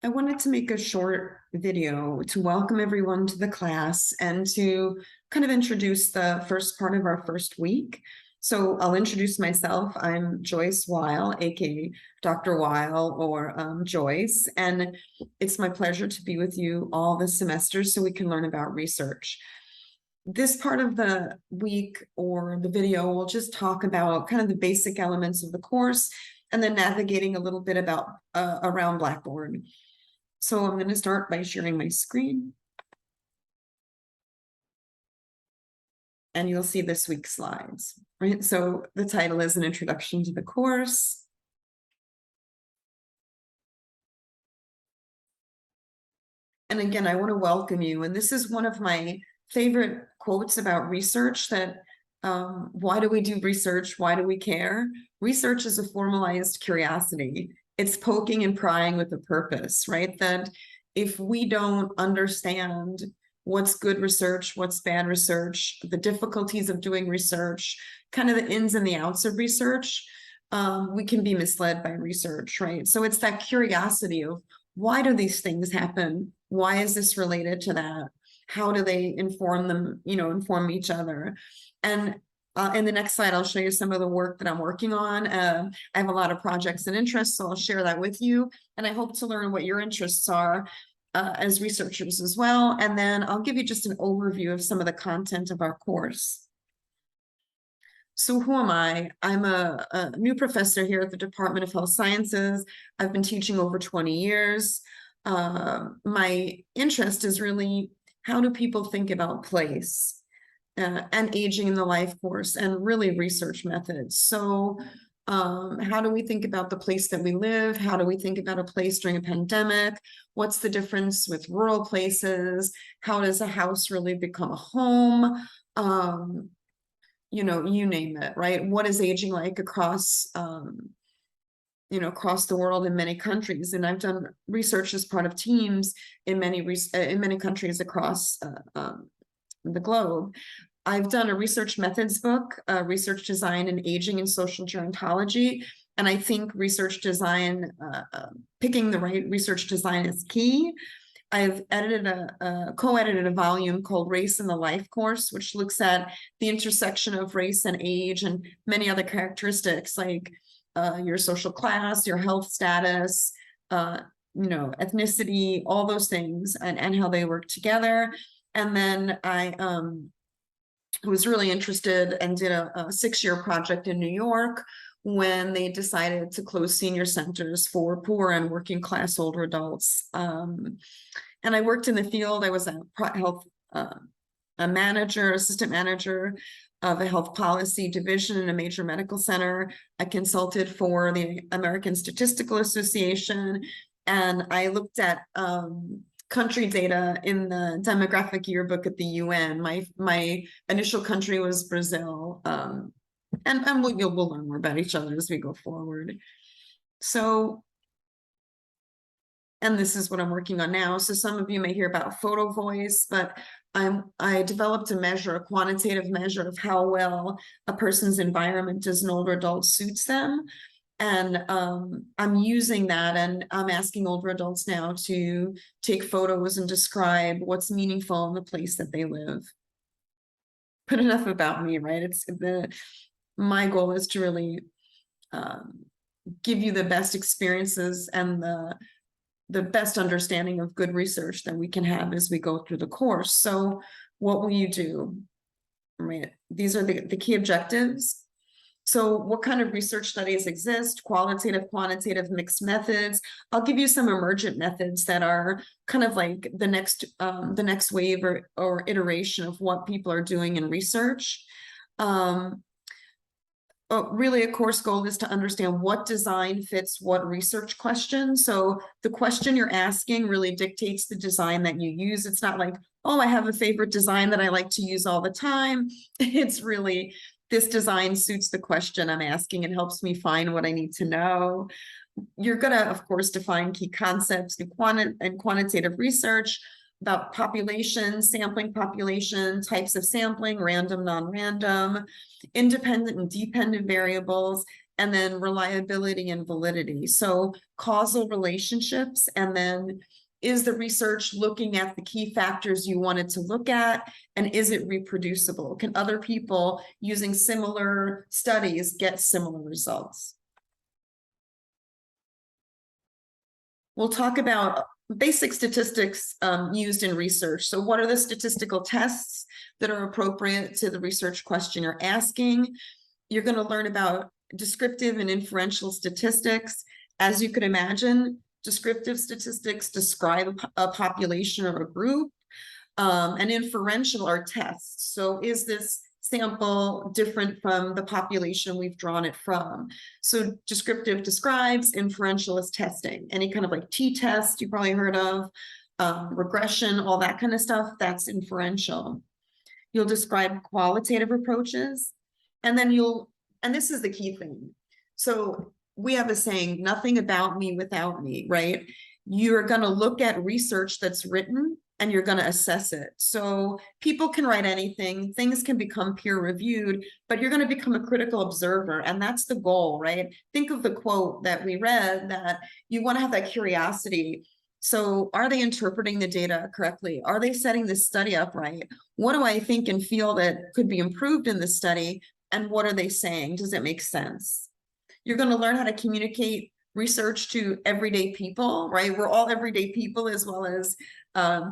I wanted to make a short video to welcome everyone to the class and to kind of introduce the first part of our first week. So I'll introduce myself. I'm Joyce Weil, aka Dr. Weil or Joyce, and it's my pleasure to be with you all this semester so we can learn about research. This part of the week or the video will just talk about kind of the basic elements of the course and then navigating a little bit about around Blackboard. So I'm going to start by sharing my screen. And you'll see this week's slides, right? So the title is An Introduction to the Course. And again, I want to welcome you. And this is one of my favorite quotes about research that why do we do research? Why do we care? Research is a formalized curiosity. It's poking and prying with a purpose, right? That if we don't understand what's good research, what's bad research, the difficulties of doing research, kind of the ins and the outs of research, we can be misled by research, right? So it's that curiosity of why do these things happen? Why is this related to that? How do they inform them, inform each other? And in the next slide, I'll show you some of the work that I'm working on. I have a lot of projects and interests, so I'll share that with you. And I hope to learn what your interests are as researchers as well. And then I'll give you just an overview of some of the content of our course. So who am I? I'm a new professor here at the Department of Health Sciences. I've been teaching over 20 years. My interest is really how do people think about place? And aging in the life course and really research methods. So how do we think about the place that we live? How do we think about a place during a pandemic? What's the difference with rural places? How does a house really become a home? You name it, right? What is aging like across across the world in many countries? And I've done research as part of teams in many countries across the globe. I've done a research methods book, research design and aging and social gerontology. And I think research design, picking the right research design is key. I've co-edited a volume called Race in the Life course, which looks at the intersection of race and age and many other characteristics like your social class, your health status, ethnicity, all those things and how they work together. And then I was really interested and did a 6-year project in New York when they decided to close senior centers for poor and working class older adults. And I worked in the field. I was a health assistant manager of a health policy division in a major medical center. I consulted for the American Statistical Association, and I looked at country data in the demographic yearbook at the UN. My initial country was Brazil, and we'll learn more about each other as we go forward. So, and this is what I'm working on now. So some of you may hear about photo voice, but I developed a quantitative measure of how well a person's environment as an older adult suits them. And I'm using that, and I'm asking older adults now to take photos and describe what's meaningful in the place that they live. But enough about me, right? My goal is to really give you the best experiences and the best understanding of good research that we can have as we go through the course. So what will you do? Right? These are the key objectives. So what kind of research studies exist? Qualitative, quantitative, mixed methods. I'll give you some emergent methods that are kind of like the next wave or iteration of what people are doing in research. Really, a course goal is to understand what design fits what research question. So the question you're asking really dictates the design that you use. It's not like, oh, I have a favorite design that I like to use all the time. It's really, this design suits the question I'm asking and helps me find what I need to know. You're going to, of course, define key concepts and quantitative research about population, sampling population, types of sampling, random, non-random, independent and dependent variables, and then reliability and validity. So causal relationships, and then is the research looking at the key factors you wanted to look at, and is it reproducible? Can other people using similar studies get similar results? We'll talk about basic statistics used in research. So what are the statistical tests that are appropriate to the research question you're asking? You're going to learn about descriptive and inferential statistics. As you could imagine, descriptive statistics describe a population or a group, and inferential are tests. So is this sample different from the population we've drawn it from? So descriptive describes, inferential is testing. Any kind of like t-test you probably heard of, regression, all that kind of stuff, that's inferential. You'll describe qualitative approaches, and then and this is the key thing. So we have a saying, nothing about me without me, right? You're going to look at research that's written and you're going to assess it. So people can write anything, things can become peer reviewed, but you're going to become a critical observer. And that's the goal, right? Think of the quote that we read, that you want to have that curiosity. So are they interpreting the data correctly? Are they setting this study up right? What do I think and feel that could be improved in the study? And what are they saying? Does it make sense? You're going to learn how to communicate research to everyday people, right? We're all everyday people, as well as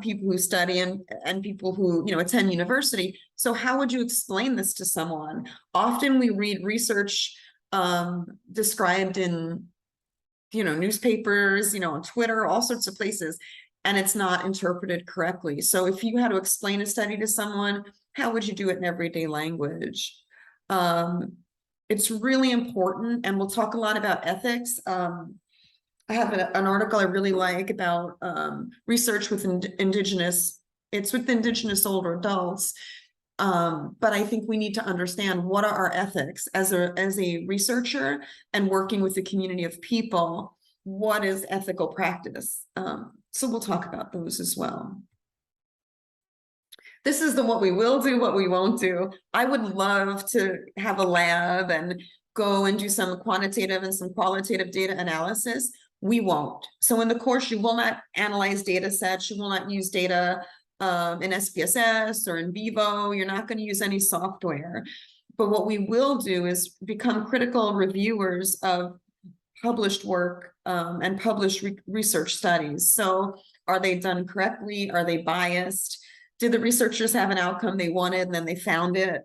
people who study and people who, attend university. So how would you explain this to someone? Often we read research described in, newspapers, on Twitter, all sorts of places, and it's not interpreted correctly. So if you had to explain a study to someone, how would you do it in everyday language? It's really important, and we'll talk a lot about ethics. I have an article I really like about research with indigenous older adults. But I think we need to understand, what are our ethics as a researcher and working with a community of people? What is ethical practice? So we'll talk about those as well. This is what we will do, what we won't do. I would love to have a lab and go and do some quantitative and some qualitative data analysis. We won't. So in the course, you will not analyze data sets. You will not use data in SPSS or in vivo. You're not going to use any software. But what we will do is become critical reviewers of published work and published research studies. So are they done correctly? Are they biased? Did the researchers have an outcome they wanted and then they found it?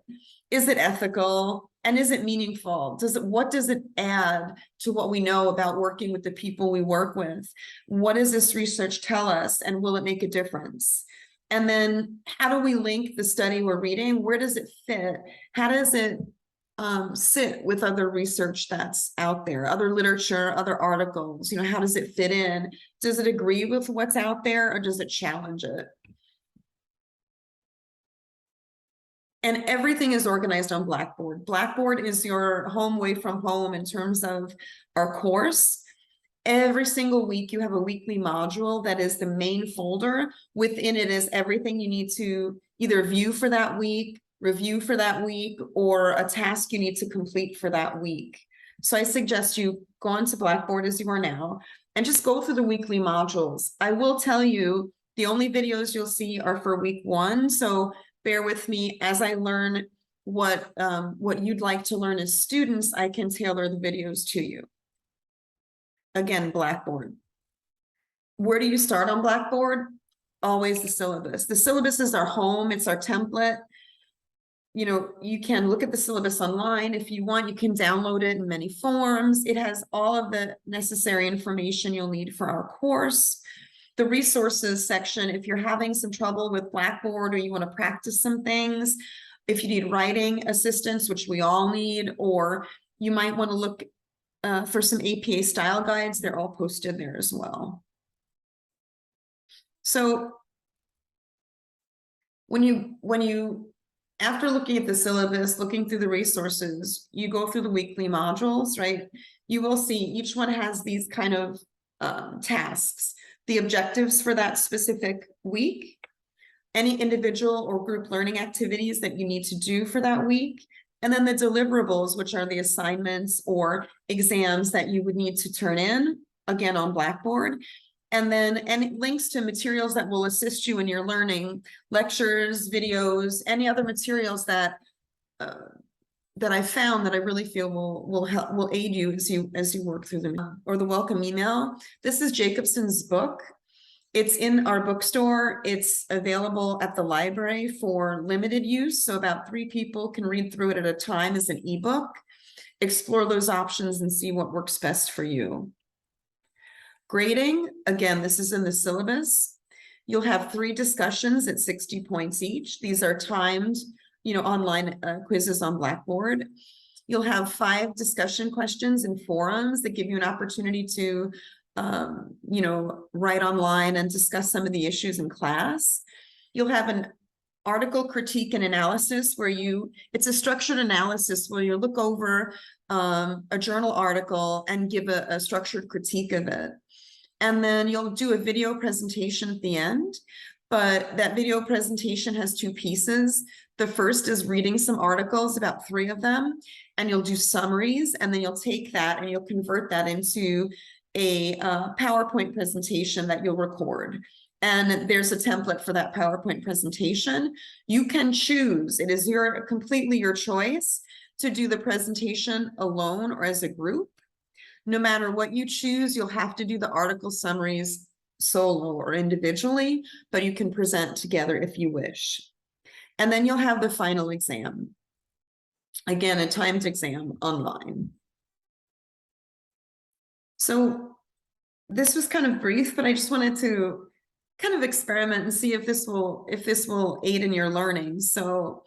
Is it ethical? And is it meaningful? What does it add to what we know about working with the people we work with? What does this research tell us, and will it make a difference? And then how do we link the study we're reading? Where does it fit? How does it sit with other research that's out there, other literature, other articles? How does it fit in? Does it agree with what's out there, or does it challenge it? And everything is organized on Blackboard. Blackboard is your home away from home in terms of our course. Every single week, you have a weekly module that is the main folder. Within it is everything you need to either view for that week, review for that week, or a task you need to complete for that week. So I suggest you go onto Blackboard as you are now and just go through the weekly modules. I will tell you, the only videos you'll see are for week 1. So bear with me as I learn what you'd like to learn as students. I can tailor the videos to you. Again, Blackboard. Where do you start on Blackboard? Always the syllabus. The syllabus is our home. It's our template. You can look at the syllabus online if you want. You can download it in many forms. It has all of the necessary information you'll need for our course. The resources section, if you're having some trouble with Blackboard or you want to practice some things, if you need writing assistance, which we all need, or you might want to look for some APA style guides, they're all posted there as well. So when you after looking at the syllabus, looking through the resources, you go through the weekly modules, right? You will see each one has these kind of tasks, the objectives for that specific week, any individual or group learning activities that you need to do for that week, And then the deliverables, which are the assignments or exams that you would need to turn in, again, on Blackboard. And then any links to materials that will assist you in your learning, lectures, videos, any other materials that I found that I really feel will help, will aid you as you work through them. Or the welcome email. This is Jacobson's book. It's in our bookstore. It's available at the library for limited use. So about 3 people can read through it at a time as an ebook. Explore those options and see what works best for you. Grading, again, this is in the syllabus. You'll have 3 discussions at 60 points each. These are timed, online quizzes on Blackboard. You'll have 5 discussion questions and forums that give you an opportunity to write online and discuss some of the issues in class. You'll have an article critique and analysis where it's a structured analysis where you look over a journal article and give a structured critique of it. And then you'll do a video presentation at the end, but that video presentation has 2 pieces. The first is reading some articles, about 3 of them, and you'll do summaries, and then you'll take that and you'll convert that into a PowerPoint presentation that you'll record. And there's a template for that PowerPoint presentation. You can choose, it is completely your choice to do the presentation alone or as a group. No matter what you choose, you'll have to do the article summaries solo or individually, but you can present together if you wish. And then you'll have the final exam. Again, a timed exam online. So this was kind of brief, but I just wanted to kind of experiment and see if this will aid in your learning. So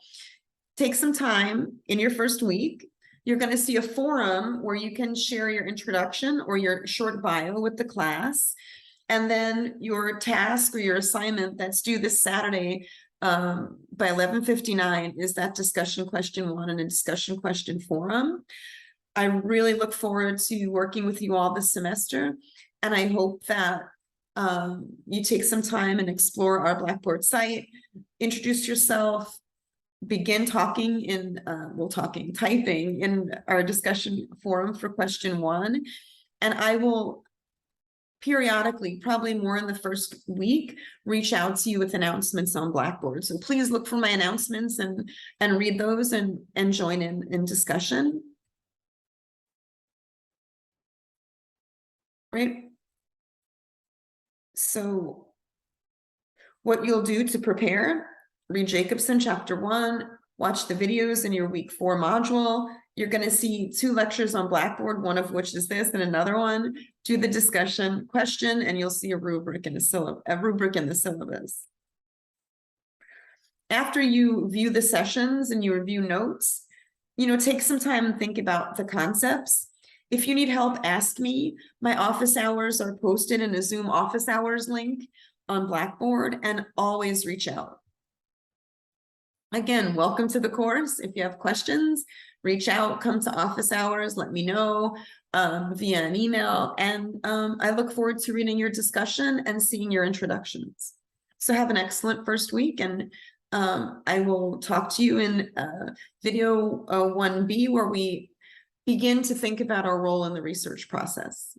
take some time in your first week. You're going to see a forum where you can share your introduction or your short bio with the class. And then your task or your assignment that's due this Saturday by 11:59 is that discussion question 1 and a discussion question forum. I really look forward to working with you all this semester. And I hope that you take some time and explore our Blackboard site, introduce yourself, begin typing in our discussion forum for question 1. And I will periodically, probably more in the first week, reach out to you with announcements on Blackboard. So please look for my announcements and read those and join in discussion. Right? So what you'll do to prepare, read Jacobson chapter 1, watch the videos in your week 4 module. You're going to see 2 lectures on Blackboard, one of which is this and another one. Do the discussion question and you'll see a rubric in the syllabus. After you view the sessions and you review notes, take some time and think about the concepts. If you need help, ask me. My office hours are posted in a Zoom office hours link on Blackboard, and always reach out. Again, welcome to the course. If you have questions, reach out, come to office hours, let me know via an email. And I look forward to reading your discussion and seeing your introductions. So have an excellent first week, and I will talk to you in video 1B, where we begin to think about our role in the research process.